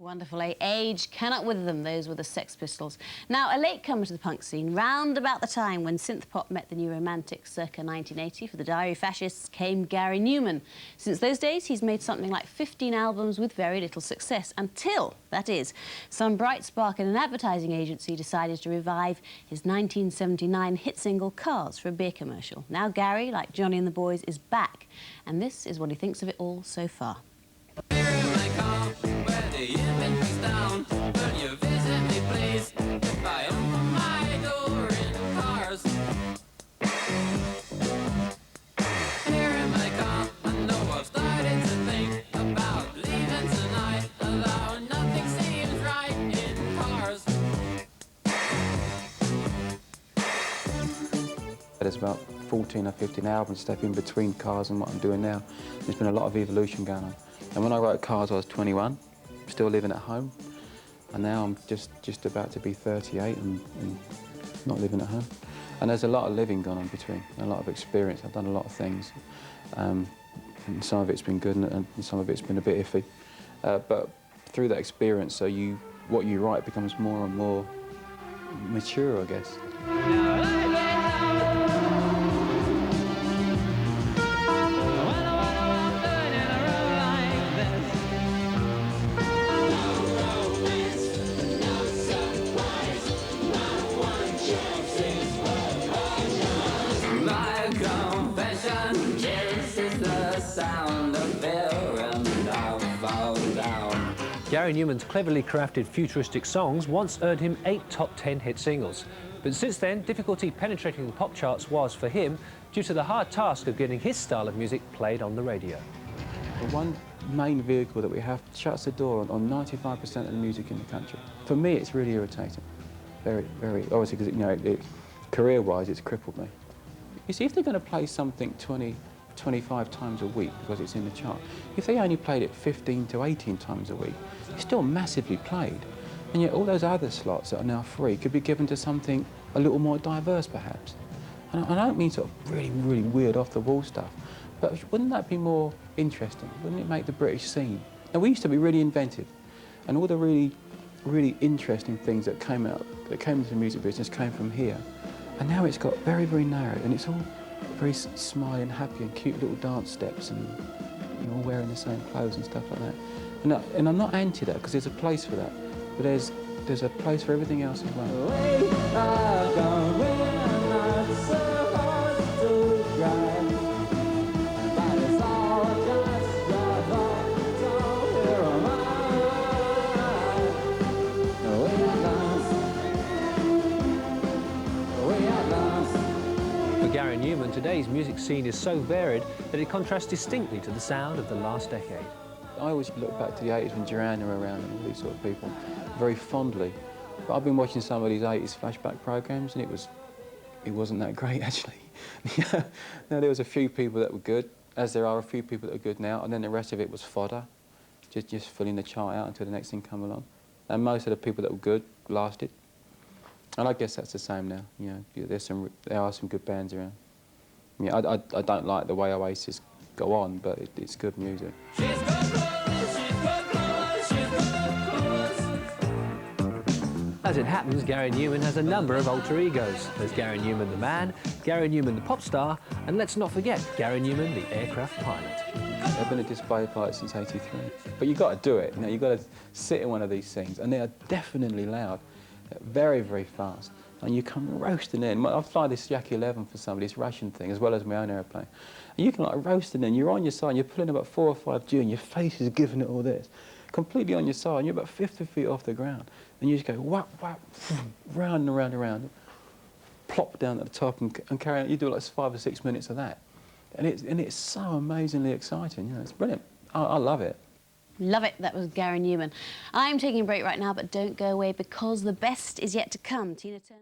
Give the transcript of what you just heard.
Wonderful, eh? Age cannot wither them. Those were the Sex Pistols. Now, a latecomer to the punk scene, round about the time when synth-pop met the new romantic circa 1980 for the Diary Fascists came Gary Numan. Since those days, he's made something like 15 albums with very little success, until, that is, some bright spark in an advertising agency decided to revive his 1979 hit single Cars for a beer commercial. Now Gary, like Johnny and the Boys, is back, and this is what he thinks of it all so far. There's about 14 or 15 albums stuck in between Cars and what I'm doing now. There's been a lot of evolution going on. And when I wrote Cars, I was 21, still living at home. And now I'm just about to be 38 and not living at home. And there's a lot of living going on between, a lot of experience. I've done a lot of things. And some of it's been good and some of it's been a bit iffy. But through that experience, so what you write becomes more and more mature, I guess. Gary Numan's cleverly crafted futuristic songs once earned him 8 top 10 hit singles. But since then, difficulty penetrating the pop charts was, for him, due to the hard task of getting his style of music played on the radio. The one main vehicle that we have shuts the door on 95% of the music in the country. For me, it's really irritating. Very, very, obviously, because, you know, career-wise, it's crippled me. You see, if they're going to play something 25 times a week because it's in the chart, if they only played it 15 to 18 times a week, it's still massively played. And yet all those other slots that are now free could be given to something a little more diverse, perhaps. And I don't mean sort of really, really weird, off-the-wall stuff, but wouldn't that be more interesting? Wouldn't it make the British scene? Now, we used to be really inventive, and all the really, really interesting things that came into the music business came from here. And now it's got very, very narrow, and it's all very smiley and happy and cute little dance steps and all wearing the same clothes and stuff like that. And I'm not anti that, because there's a place for that, but there's a place for everything else as well. For Gary Numan, today's music scene is so varied that it contrasts distinctly to the sound of the last decade. I always look back to the 80s when Duran were around and all these sort of people very fondly. But I've been watching some of these 80s flashback programs and it wasn't that great, actually. Now, there was a few people that were good, as there are a few people that are good now, and then the rest of it was fodder, just filling the chart out until the next thing come along. And most of the people that were good lasted. And I guess that's the same now. You know, there are some good bands around. Yeah, I don't like the way Oasis go on, but it's good music. As it happens, Gary Numan has a number of alter egos. There's Gary Numan the man, Gary Numan the pop star, and let's not forget Gary Numan the aircraft pilot. I've been a display pilot since '83. But you've got to do it. You know, you've got to sit in one of these things, and they are definitely loud. Very, very fast, and you come roasting in. I fly this Yak 11 for somebody, this Russian thing, as well as my own aeroplane. And you can like roasting in, you're on your side, and you're pulling about 4 or 5 G, and your face is giving it all this. Completely on your side, and you're about 50 feet off the ground. And you just go whap, whap, round and round and round, plop down at the top and carry on. You do like 5 or 6 minutes of that. And it's so amazingly exciting, you know, it's brilliant. I love it. Love it. That was Gary Numan. I'm taking a break right now, but don't go away because the best is yet to come. Tina Turner.